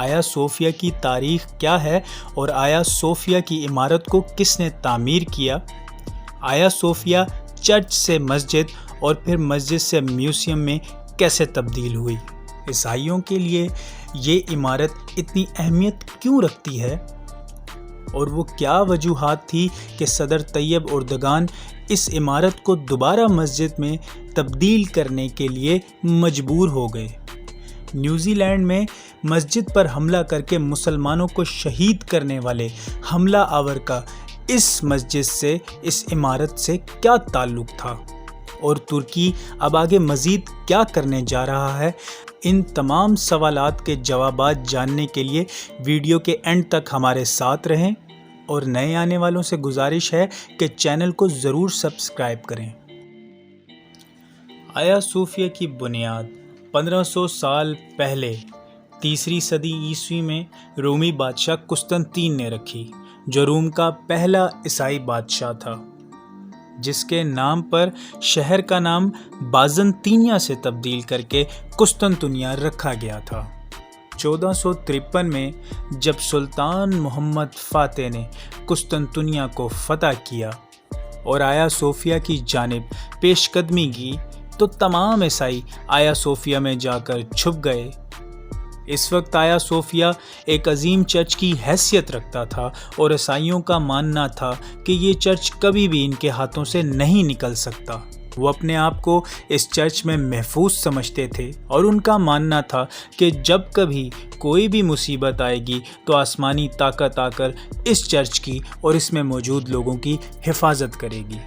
آیا صوفیہ کی تاریخ کیا ہے اور آیا صوفیہ کی عمارت کو کس نے تعمیر کیا؟ آیا صوفیہ چرچ سے مسجد اور پھر مسجد سے میوزیم میں کیسے تبدیل ہوئی؟ عیسائیوں کے لیے یہ عمارت اتنی اہمیت کیوں رکھتی ہے؟ اور وہ کیا وجوہات تھی کہ صدر طیب اردگان اس عمارت کو دوبارہ مسجد میں تبدیل کرنے کے لیے مجبور ہو گئے؟ نیوزی لینڈ میں مسجد پر حملہ کر کے مسلمانوں کو شہید کرنے والے حملہ آور کا اس مسجد سے، اس عمارت سے کیا تعلق تھا؟ اور ترکی اب آگے مزید کیا کرنے جا رہا ہے؟ ان تمام سوالات کے جوابات جاننے کے لیے ویڈیو کے اینڈ تک ہمارے ساتھ رہیں، اور نئے آنے والوں سے گزارش ہے کہ چینل کو ضرور سبسکرائب کریں۔ آیا صوفیہ کی بنیاد 1500 سال پہلے 3 صدی عیسوی میں رومی بادشاہ قسطنطین نے رکھی، جو روم کا پہلا عیسائی بادشاہ تھا، جس کے نام پر شہر کا نام بازنطینیہ سے تبدیل کر کے قسطنطنیہ رکھا گیا تھا۔ 1453 میں جب سلطان محمد فاتح نے قسطنطنیہ کو فتح کیا اور آیا صوفیہ کی جانب پیش قدمی کی، تو تمام عیسائی آیا صوفیہ میں جا کر چھپ گئے۔ اس وقت آیا صوفیہ ایک عظیم چرچ کی حیثیت رکھتا تھا، اور عیسائیوں کا ماننا تھا کہ یہ چرچ کبھی بھی ان کے ہاتھوں سے نہیں نکل سکتا۔ وہ اپنے آپ کو اس چرچ میں محفوظ سمجھتے تھے، اور ان کا ماننا تھا کہ جب کبھی کوئی بھی مصیبت آئے گی تو آسمانی طاقت آ کر اس چرچ کی اور اس میں موجود لوگوں کی حفاظت کرے گی۔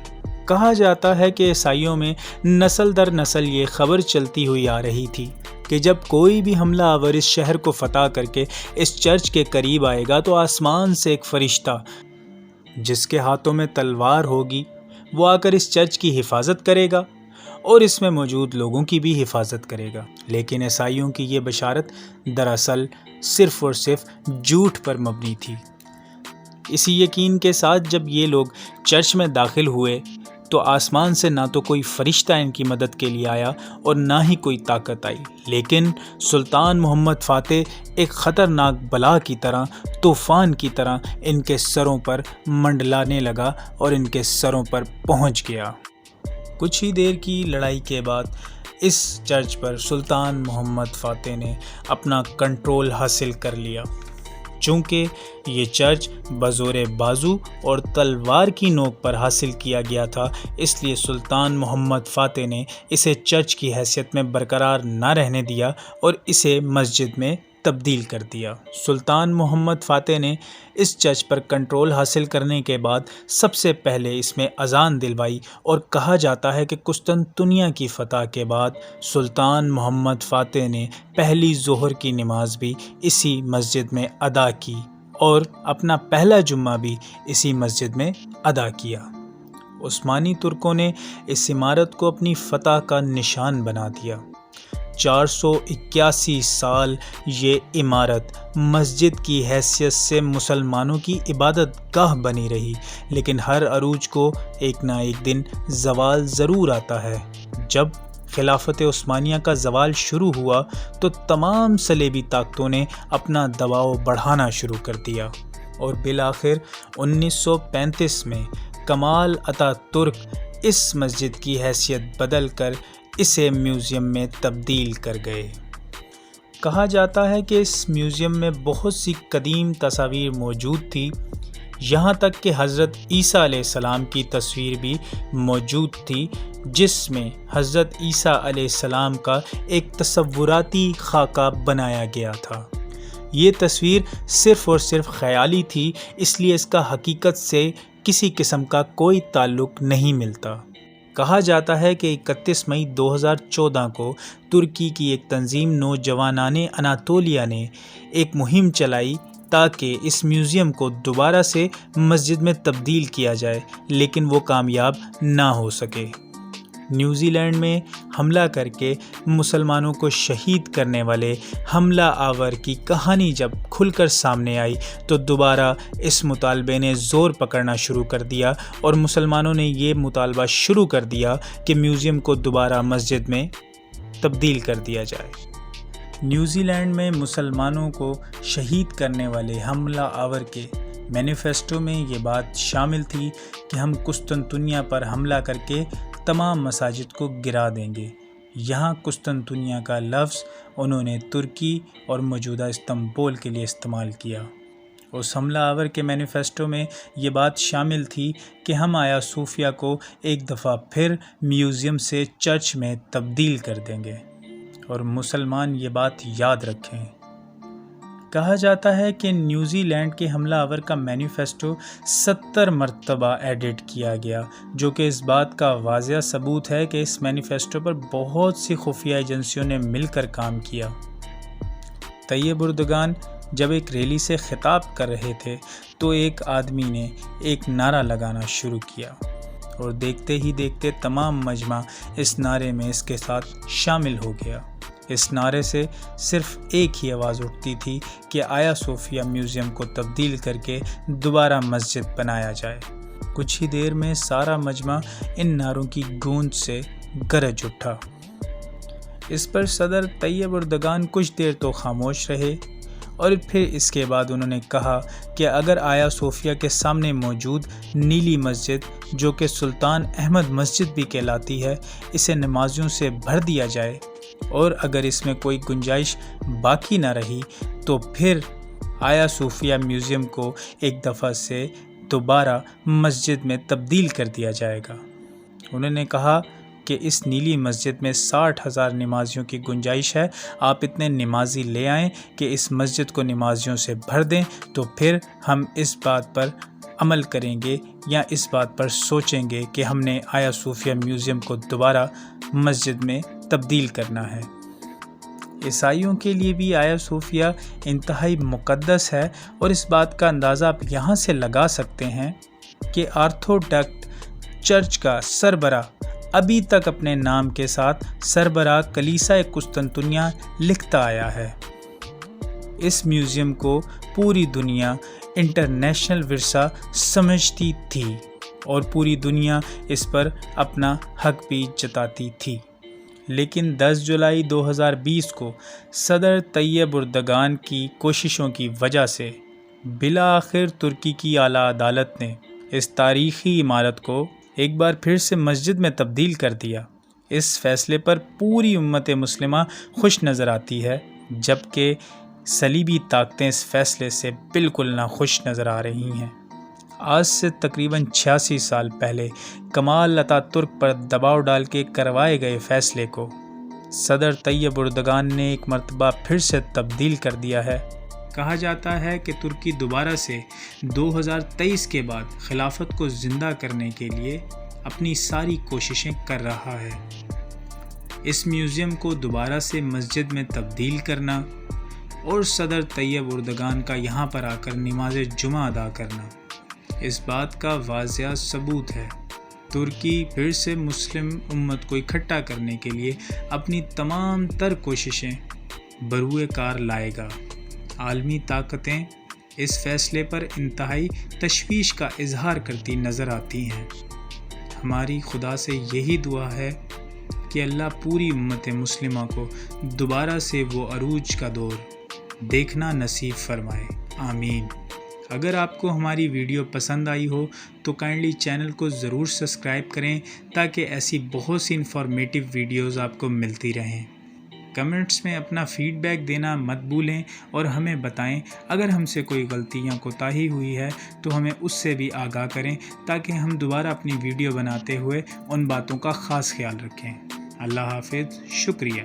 کہا جاتا ہے کہ عیسائیوں میں نسل در نسل یہ خبر چلتی ہوئی آ رہی تھی کہ جب کوئی بھی حملہ آور اس شہر کو فتح کر کے اس چرچ کے قریب آئے گا تو آسمان سے ایک فرشتہ جس کے ہاتھوں میں تلوار ہوگی، وہ آ کر اس چرچ کی حفاظت کرے گا اور اس میں موجود لوگوں کی بھی حفاظت کرے گا۔ لیکن عیسائیوں کی یہ بشارت دراصل صرف اور صرف جھوٹ پر مبنی تھی۔ اسی یقین کے ساتھ جب یہ لوگ چرچ میں داخل ہوئے تو آسمان سے نہ تو کوئی فرشتہ ان کی مدد کے لیے آیا اور نہ ہی کوئی طاقت آئی، لیکن سلطان محمد فاتح ایک خطرناک بلا کی طرح، طوفان کی طرح ان کے سروں پر منڈلانے لگا اور ان کے سروں پر پہنچ گیا۔ کچھ ہی دیر کی لڑائی کے بعد اس چرچ پر سلطان محمد فاتح نے اپنا کنٹرول حاصل کر لیا۔ چونکہ یہ چرچ بزور بازو اور تلوار کی نوک پر حاصل کیا گیا تھا، اس لیے سلطان محمد فاتح نے اسے چرچ کی حیثیت میں برقرار نہ رہنے دیا اور اسے مسجد میں تبدیل کر دیا۔ سلطان محمد فاتح نے اس چرچ پر کنٹرول حاصل کرنے کے بعد سب سے پہلے اس میں اذان دلوائی، اور کہا جاتا ہے کہ قسطنطنیہ کی فتح کے بعد سلطان محمد فاتح نے پہلی ظہر کی نماز بھی اسی مسجد میں ادا کی اور اپنا پہلا جمعہ بھی اسی مسجد میں ادا کیا۔ عثمانی ترکوں نے اس عمارت کو اپنی فتح کا نشان بنا دیا۔ 481 سال یہ عمارت مسجد کی حیثیت سے مسلمانوں کی عبادت گاہ بنی رہی، لیکن ہر عروج کو ایک نہ ایک دن زوال ضرور آتا ہے۔ جب خلافت عثمانیہ کا زوال شروع ہوا تو تمام صلیبی طاقتوں نے اپنا دباؤ بڑھانا شروع کر دیا، اور بالآخر 1935 میں کمال اتا ترک اس مسجد کی حیثیت بدل کر اسے میوزیم میں تبدیل کر گئے۔ کہا جاتا ہے کہ اس میوزیم میں بہت سی قدیم تصاویر موجود تھی، یہاں تک کہ حضرت عیسیٰ علیہ السلام کی تصویر بھی موجود تھی، جس میں حضرت عیسیٰ علیہ السلام کا ایک تصوراتی خاکہ بنایا گیا تھا۔ یہ تصویر صرف اور صرف خیالی تھی، اس لیے اس کا حقیقت سے کسی قسم کا کوئی تعلق نہیں ملتا۔ کہا جاتا ہے کہ 31 مئی 2014 کو ترکی کی ایک تنظیم نوجوانان اناطولیہ نے ایک مہم چلائی تاکہ اس میوزیم کو دوبارہ سے مسجد میں تبدیل کیا جائے، لیکن وہ کامیاب نہ ہو سکے۔ نیوزی لینڈ میں حملہ کر کے مسلمانوں کو شہید کرنے والے حملہ آور کی کہانی جب کھل کر سامنے آئی تو دوبارہ اس مطالبے نے زور پکڑنا شروع کر دیا، اور مسلمانوں نے یہ مطالبہ شروع کر دیا کہ میوزیم کو دوبارہ مسجد میں تبدیل کر دیا جائے۔ نیوزی لینڈ میں مسلمانوں کو شہید کرنے والے حملہ آور کے مینیفیسٹو میں یہ بات شامل تھی کہ ہم قسطنطنیہ پر حملہ کر کے تمام مساجد کو گرا دیں گے۔ یہاں قسطنطنیہ کا لفظ انہوں نے ترکی اور موجودہ استنبول کے لیے استعمال کیا۔ اس حملہ آور کے مینیفیسٹو میں یہ بات شامل تھی کہ ہم آیا صوفیہ کو ایک دفعہ پھر میوزیم سے چرچ میں تبدیل کر دیں گے، اور مسلمان یہ بات یاد رکھیں۔ کہا جاتا ہے کہ نیوزی لینڈ کے حملہ آور کا مینیفیسٹو 70 مرتبہ ایڈٹ کیا گیا، جو کہ اس بات کا واضح ثبوت ہے کہ اس مینیفیسٹو پر بہت سی خفیہ ایجنسیوں نے مل کر کام کیا۔ طیب اردگان جب ایک ریلی سے خطاب کر رہے تھے تو ایک آدمی نے ایک نعرہ لگانا شروع کیا، اور دیکھتے ہی دیکھتے تمام مجمع اس نعرے میں اس کے ساتھ شامل ہو گیا۔ اس نعرے سے صرف ایک ہی آواز اٹھتی تھی کہ آیا صوفیہ میوزیم کو تبدیل کر کے دوبارہ مسجد بنایا جائے۔ کچھ ہی دیر میں سارا مجمع ان نعروں کی گونج سے گرج اٹھا۔ اس پر صدر طیب اردگان کچھ دیر تو خاموش رہے، اور پھر اس کے بعد انہوں نے کہا کہ اگر آیا صوفیہ کے سامنے موجود نیلی مسجد، جو کہ سلطان احمد مسجد بھی کہلاتی ہے، اسے نمازیوں سے بھر دیا جائے، اور اگر اس میں کوئی گنجائش باقی نہ رہی تو پھر آیا صوفیہ میوزیم کو ایک دفعہ سے دوبارہ مسجد میں تبدیل کر دیا جائے گا۔ انہوں نے کہا کہ اس نیلی مسجد میں 60,000 نمازیوں کی گنجائش ہے، آپ اتنے نمازی لے آئیں کہ اس مسجد کو نمازیوں سے بھر دیں، تو پھر ہم اس بات پر عمل کریں گے یا اس بات پر سوچیں گے کہ ہم نے آیا صوفیہ میوزیم کو دوبارہ مسجد میں تبدیل کرنا ہے۔ عیسائیوں کے لیے بھی آیا صوفیہ انتہائی مقدس ہے، اور اس بات کا اندازہ آپ یہاں سے لگا سکتے ہیں کہ آرتھوڈکس چرچ کا سربراہ ابھی تک اپنے نام کے ساتھ سربراہ کلیسا قسطنطنیہ لکھتا آیا ہے۔ اس میوزیم کو پوری دنیا انٹرنیشنل ورثہ سمجھتی تھی، اور پوری دنیا اس پر اپنا حق بھی جتاتی تھی، لیکن 10 جولائی 2020 کو صدر طیب اردگان کی کوششوں کی وجہ سے بالآخر ترکی کی اعلیٰ عدالت نے اس تاریخی عمارت کو ایک بار پھر سے مسجد میں تبدیل کر دیا۔ اس فیصلے پر پوری امت مسلمہ خوش نظر آتی ہے، جبکہ صلیبی طاقتیں اس فیصلے سے بالکل ناخوش نظر آ رہی ہیں۔ آج سے تقریباً 86 سال پہلے کمال اتا ترک پر دباؤ ڈال کے کروائے گئے فیصلے کو صدر طیب اردگان نے ایک مرتبہ پھر سے تبدیل کر دیا ہے۔ کہا جاتا ہے کہ ترکی دوبارہ سے 2023 کے بعد خلافت کو زندہ کرنے کے لیے اپنی ساری کوششیں کر رہا ہے۔ اس میوزیم کو دوبارہ سے مسجد میں تبدیل کرنا اور صدر طیب اردگان کا یہاں پر آ کر نماز جمعہ ادا کرنا اس بات کا واضح ثبوت ہے۔ ترکی پھر سے مسلم امت کو اکٹھا کرنے کے لیے اپنی تمام تر کوششیں بروئے کار لائے گا۔ عالمی طاقتیں اس فیصلے پر انتہائی تشویش کا اظہار کرتی نظر آتی ہیں۔ ہماری خدا سے یہی دعا ہے کہ اللہ پوری امت مسلمہ کو دوبارہ سے وہ عروج کا دور دیکھنا نصیب فرمائے، آمین۔ اگر آپ کو ہماری ویڈیو پسند آئی ہو تو کائنڈلی چینل کو ضرور سبسکرائب کریں تاکہ ایسی بہت سی انفارمیٹو ویڈیوز آپ کو ملتی رہیں۔ کمنٹس میں اپنا فیڈ بیک دینا مت بھولیں، اور ہمیں بتائیں اگر ہم سے کوئی غلطی یا کوتاہی ہوئی ہے تو ہمیں اس سے بھی آگاہ کریں تاکہ ہم دوبارہ اپنی ویڈیو بناتے ہوئے ان باتوں کا خاص خیال رکھیں۔ اللہ حافظ، شکریہ۔